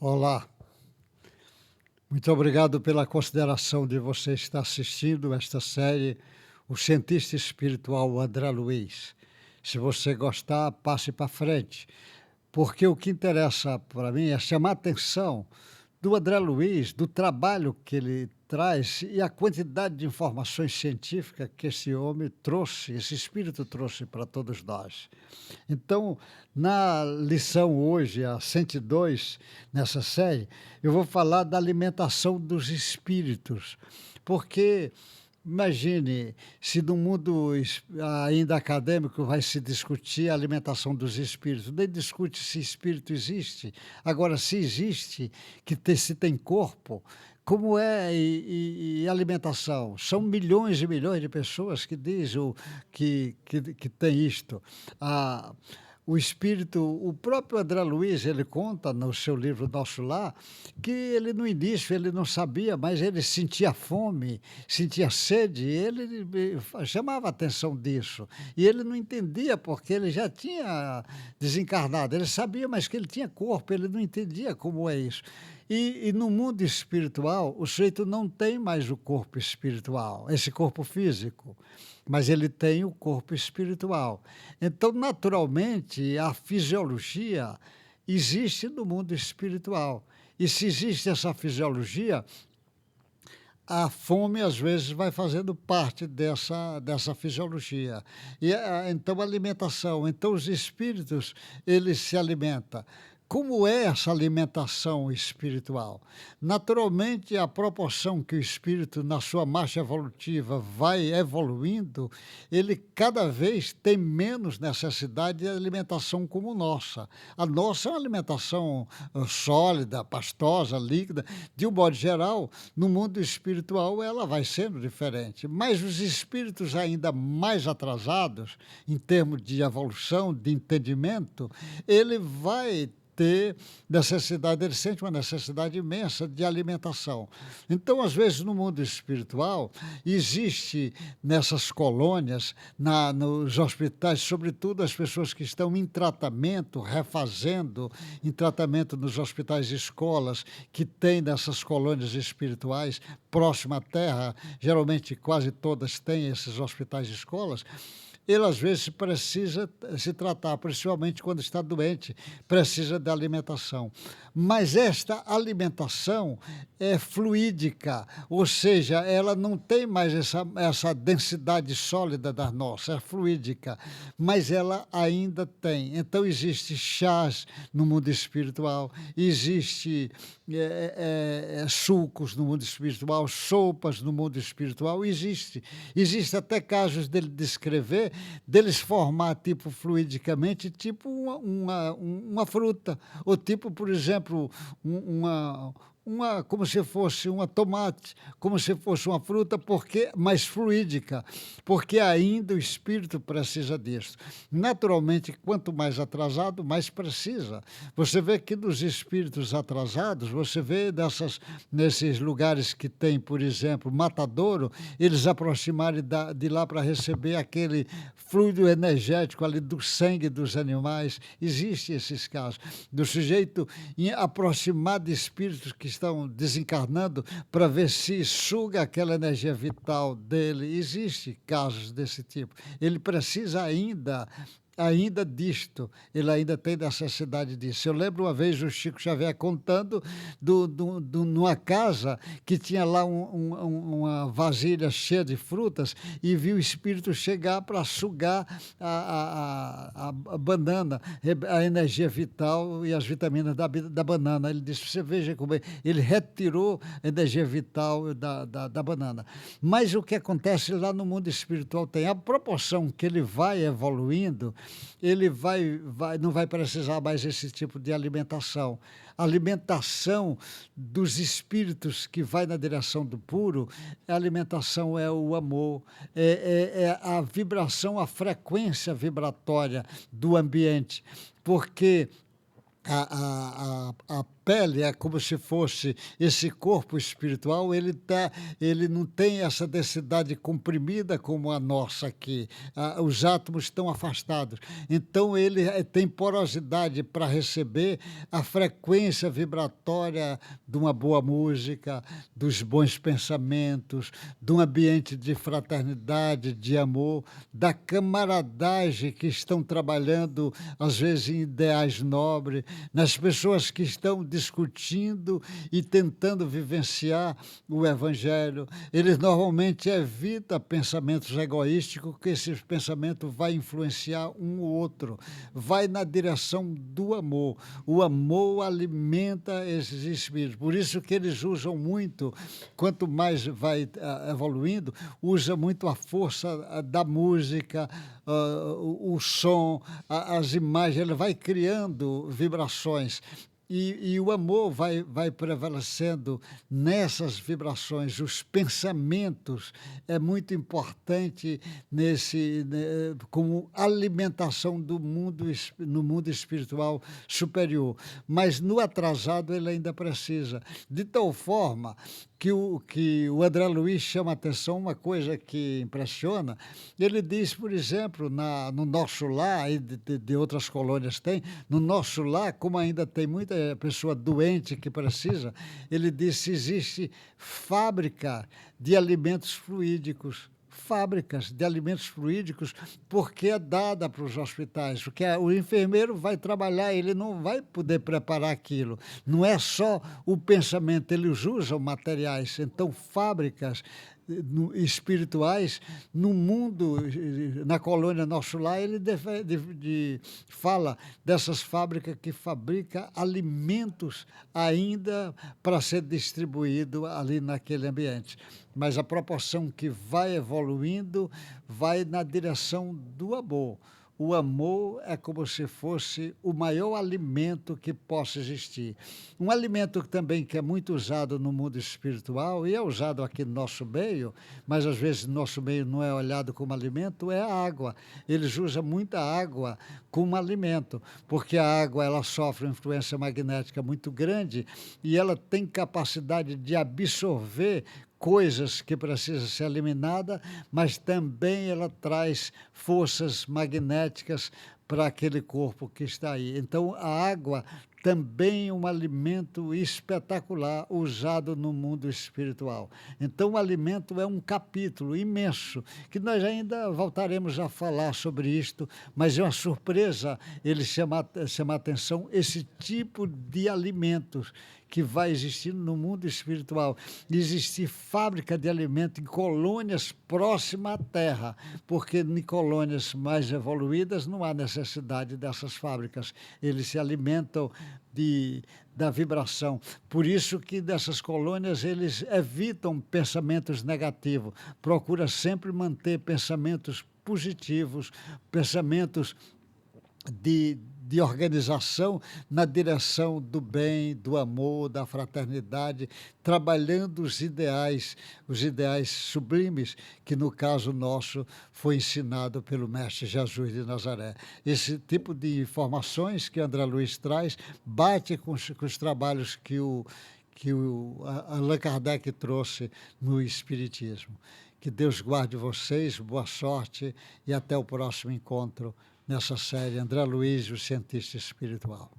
Olá, muito obrigado pela consideração de você estar assistindo esta série, O Cientista Espiritual André Luiz. Se você gostar, passe para frente, porque o que interessa para mim é chamar a atenção do André Luiz, do trabalho que ele traz e a quantidade de informações científicas que esse homem trouxe, esse espírito trouxe para todos nós. Então, na lição hoje, a 102, nessa série, eu vou falar da alimentação dos espíritos, porque imagine se no mundo ainda acadêmico vai se discutir a alimentação dos espíritos, nem discute se espírito existe. Agora, se existe, se tem corpo, como é e alimentação? São milhões e milhões de pessoas que dizem que tem isto. Ah, o espírito, o próprio André Luiz, ele conta no seu livro Nosso Lar, que ele no início ele não sabia, mas ele sentia fome, sentia sede, e ele chamava a atenção disso. E ele não entendia porque ele já tinha desencarnado, ele sabia, mas que ele tinha corpo, ele não entendia como é isso. E no mundo espiritual, o sujeito não tem mais o corpo espiritual, esse corpo físico, mas ele tem o corpo espiritual. Então, naturalmente, a fisiologia existe no mundo espiritual. E se existe essa fisiologia, a fome às vezes vai fazendo parte dessa fisiologia. Então, a alimentação. Então, os espíritos, eles se alimentam. Como é essa alimentação espiritual? Naturalmente, a proporção que o espírito, na sua marcha evolutiva, vai evoluindo, ele cada vez tem menos necessidade de alimentação como nossa. A nossa é uma alimentação sólida, pastosa, líquida. De um modo geral, no mundo espiritual, ela vai sendo diferente. Mas os espíritos ainda mais atrasados, em termos de evolução, de entendimento, ele vai ter necessidade, ele sente uma necessidade imensa de alimentação. Então, às vezes, no mundo espiritual, existe nessas colônias, nos hospitais, sobretudo as pessoas que estão em tratamento, refazendo, em tratamento nos hospitais e escolas, que tem nessas colônias espirituais, próxima à Terra, geralmente quase todas têm esses hospitais e escolas. Ele, às vezes, precisa se tratar, principalmente quando está doente, precisa de alimentação. Mas esta alimentação é fluídica, ou seja, ela não tem mais essa densidade sólida da nossa, é fluídica, mas ela ainda tem. Então, existe chás no mundo espiritual, existe sucos no mundo espiritual, sopas no mundo espiritual, existe. Existe até casos dele descrever deles formar tipo fluidicamente, tipo uma fruta, ou tipo, por exemplo, como se fosse uma tomate, como se fosse uma fruta, mais fluídica, porque ainda o espírito precisa disso. Naturalmente, quanto mais atrasado, mais precisa. Você vê que nos espíritos atrasados, você vê nesses lugares que tem, por exemplo, matadouro, eles aproximarem de lá para receber aquele fluido energético ali do sangue dos animais. Existem esses casos, do sujeito aproximar de espíritos que estão desencarnando para ver se suga aquela energia vital dele. Existem casos desse tipo. Ele precisa ainda disto, ele ainda tem necessidade disso. Eu lembro uma vez o Chico Xavier contando numa casa que tinha lá uma vasilha cheia de frutas e viu o espírito chegar para sugar a banana, a energia vital e as vitaminas da banana. Ele disse, você veja como ele retirou a energia vital da banana. Mas o que acontece lá no mundo espiritual tem a proporção que ele vai evoluindo, ele não vai precisar mais esse tipo de alimentação. A alimentação dos espíritos que vai na direção do puro, a alimentação é o amor, é a vibração, a frequência vibratória do ambiente, porque a pele é como se fosse esse corpo espiritual, ele não tem essa densidade comprimida como a nossa aqui. Os átomos estão afastados. Então ele tem porosidade para receber a frequência vibratória de uma boa música, dos bons pensamentos, de um ambiente de fraternidade, de amor, da camaradagem que estão trabalhando, às vezes, em ideais nobres, nas pessoas que estão discutindo e tentando vivenciar o Evangelho. Eles normalmente evitam pensamentos egoísticos, porque esse pensamento vai influenciar um ou outro, vai na direção do amor. O amor alimenta esses espíritos. Por isso que eles usam muito, quanto mais vai evoluindo, usa muito a força da música, o som, as imagens, ele vai criando vibrações. E o amor vai prevalecendo nessas vibrações. Os pensamentos é muito importante como alimentação do mundo, no mundo espiritual superior. Mas no atrasado ele ainda precisa. De tal forma que o André Luiz chama a atenção, uma coisa que impressiona, ele diz, por exemplo, no nosso lar, e de outras colônias tem, no nosso lar, como ainda tem muita pessoa doente que precisa, ele diz que existe fábrica de alimentos fluídicos. Fábricas de alimentos fluídicos, porque é dada para os hospitais, porque o enfermeiro vai trabalhar, ele não vai poder preparar aquilo. Não é só o pensamento, eles usam materiais. Então, fábricas espirituais no mundo, na colônia Nosso Lar, ele fala dessas fábricas que fabricam alimentos ainda para ser distribuído ali naquele ambiente. Mas a proporção que vai evoluindo vai na direção do amor. O amor é como se fosse o maior alimento que possa existir. Um alimento também que é muito usado no mundo espiritual, e é usado aqui no nosso meio, mas às vezes no nosso meio não é olhado como alimento, é a água. Eles usam muita água como alimento, porque a água ela sofre uma influência magnética muito grande e ela tem capacidade de absorver coisas que precisam ser eliminadas, mas também ela traz forças magnéticas para aquele corpo que está aí. Então, a água também é um alimento espetacular usado no mundo espiritual. Então, o alimento é um capítulo imenso, que nós ainda voltaremos a falar sobre isto, mas é uma surpresa ele chamar a atenção esse tipo de alimentos que vai existir no mundo espiritual. Existir fábrica de alimento em colônias próximas à Terra, porque em colônias mais evoluídas não há necessidade dessas fábricas. Eles se alimentam da vibração. Por isso que dessas colônias eles evitam pensamentos negativos, procura sempre manter pensamentos positivos, pensamentos de organização na direção do bem, do amor, da fraternidade, trabalhando os ideais sublimes, que no caso nosso foi ensinado pelo Mestre Jesus de Nazaré. Esse tipo de informações que André Luiz traz bate com os trabalhos que Allan Kardec trouxe no Espiritismo. Que Deus guarde vocês, boa sorte e até o próximo encontro nessa série André Luiz, o cientista espiritual.